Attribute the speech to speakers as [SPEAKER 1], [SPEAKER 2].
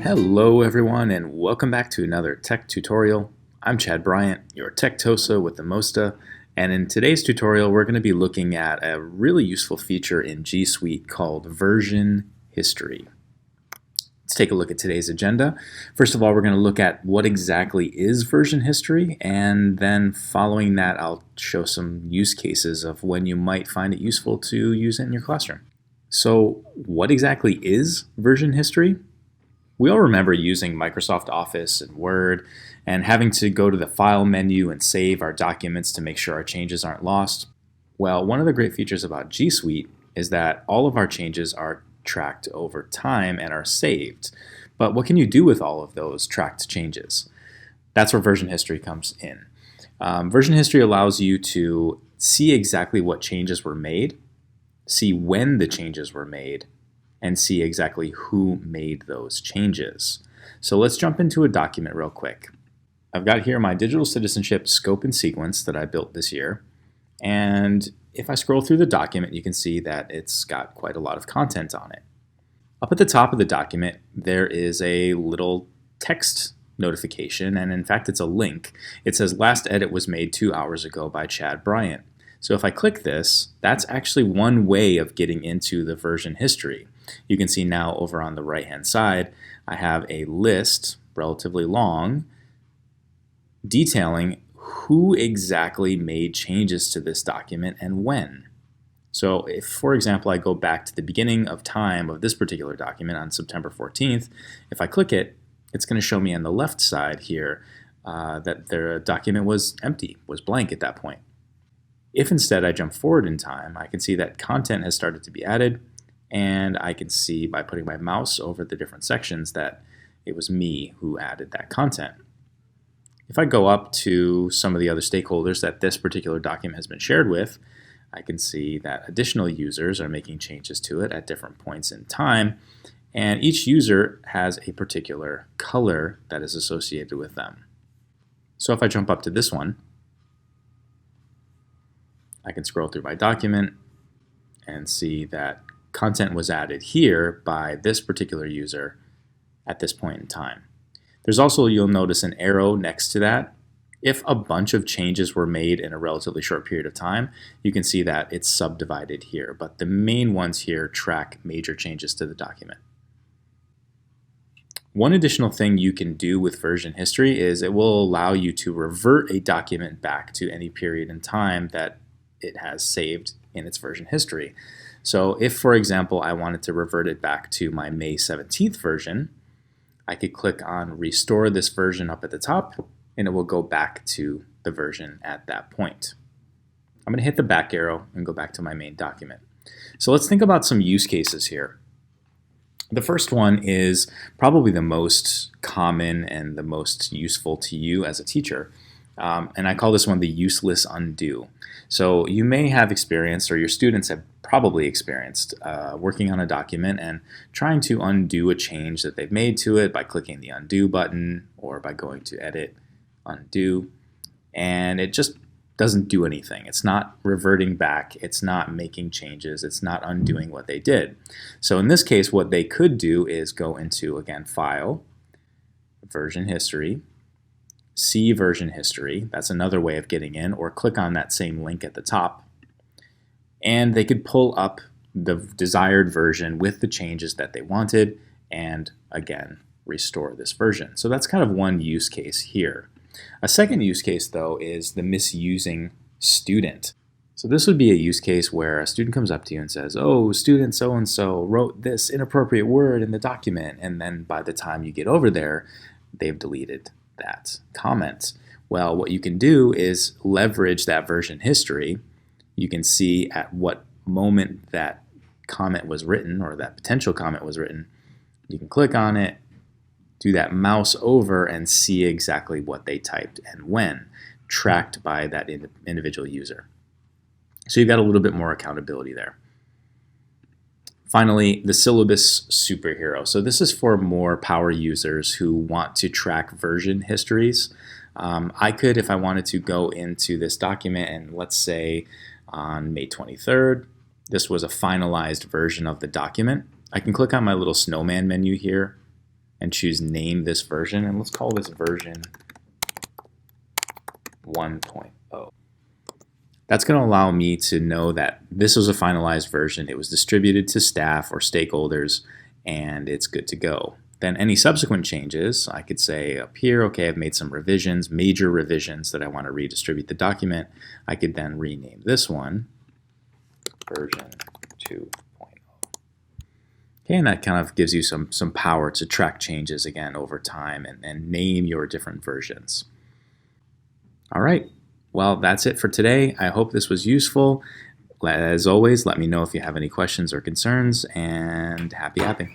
[SPEAKER 1] Hello everyone and welcome back to another tech tutorial. I'm Chad Bryant, your Tech Tosa with the Mosta, and in today's tutorial we're going to be looking at a really useful feature in GSuite called version history. Let's take a look at today's agenda. First of all, we're going to look at what exactly is version history, and then following that I'll show some use cases of when you might find it useful to use it in your classroom. So what exactly is version history? We all remember using Microsoft Office and Word and having to go to the File menu and save our documents to make sure our changes aren't lost. Well, one of the great features about GSuite is that all of our changes are tracked over time and are saved. But what can you do with all of those tracked changes? That's where version history comes in. Version history allows you to see exactly what changes were made, see when the changes were made, and see exactly who made those changes. So let's jump into a document real quick. I've got here my digital citizenship scope and sequence that I built this year. And if I scroll through the document, you can see that it's got quite a lot of content on it. Up at the top of the document, there is a little text notification, and in fact, it's a link. It says last edit was made 2 hours ago by Chad Bryant. So if I click this, that's actually one way of getting into the version history. You can see now over on the right-hand side, I have a list, relatively long, detailing who exactly made changes to this document and when. So if, for example, I go back to the beginning of time of this particular document on September 14th, if I click it, it's going to show me on the left side here that the document was empty, was blank at that point. If instead I jump forward in time, I can see that content has started to be added, and I can see by putting my mouse over the different sections that it was me who added that content. If I go up to some of the other stakeholders that this particular document has been shared with, I can see that additional users are making changes to it at different points in time, and each user has a particular color that is associated with them. So if I jump up to this one, I can scroll through my document and see that content was added here by this particular user at this point in time. There's also, you'll notice, an arrow next to that. If a bunch of changes were made in a relatively short period of time, you can see that it's subdivided here, but the main ones here track major changes to the document. One additional thing you can do with version history is it will allow you to revert a document back to any period in time that it has saved in its version history. So if, for example, I wanted to revert it back to my May 17th version, I could click on Restore this version up at the top, and it will go back to the version at that point. I'm going to hit the back arrow and go back to my main document. So let's think about some use cases here. The first one is probably the most common and the most useful to you as a teacher. And I call this one the useless undo. So you may have experienced, or your students have probably experienced, working on a document and trying to undo a change that they've made to it by clicking the undo button or by going to edit, undo, and it just doesn't do anything. It's not reverting back, it's not making changes, it's not undoing what they did. So in this case, what they could do is go into, again, File, Version History, see version history, that's another way of getting in, or click on that same link at the top, and they could pull up the desired version with the changes that they wanted and again restore this version. So that's kind of one use case here. A second use case though is the misusing student. So this would be a use case where a student comes up to you and says, oh, student so-and-so wrote this inappropriate word in the document, and then by the time you get over there, they've deleted that comment. Well, what you can do is leverage that version history. You can see at what moment that comment was written, or that potential comment was written. You can click on it, do that mouse over, and see exactly what they typed and when, tracked by that individual user. So you've got a little bit more accountability there. Finally, the syllabus superhero. So this is for more power users who want to track version histories. I could, if I wanted to, go into this document and let's say on May 23rd, this was a finalized version of the document. I can click on my little snowman menu here and choose name this version, and let's call this version 1.0. That's going to allow me to know that this was a finalized version. It was distributed to staff or stakeholders, and it's good to go. Then any subsequent changes, I could say up here, okay, I've made some revisions, major revisions that I want to redistribute the document. I could then rename this one version 2.0. Okay, and that kind of gives you some power to track changes again over time and name your different versions. All right. Well, that's it for today. I hope this was useful. As always, let me know if you have any questions or concerns, and happy apping.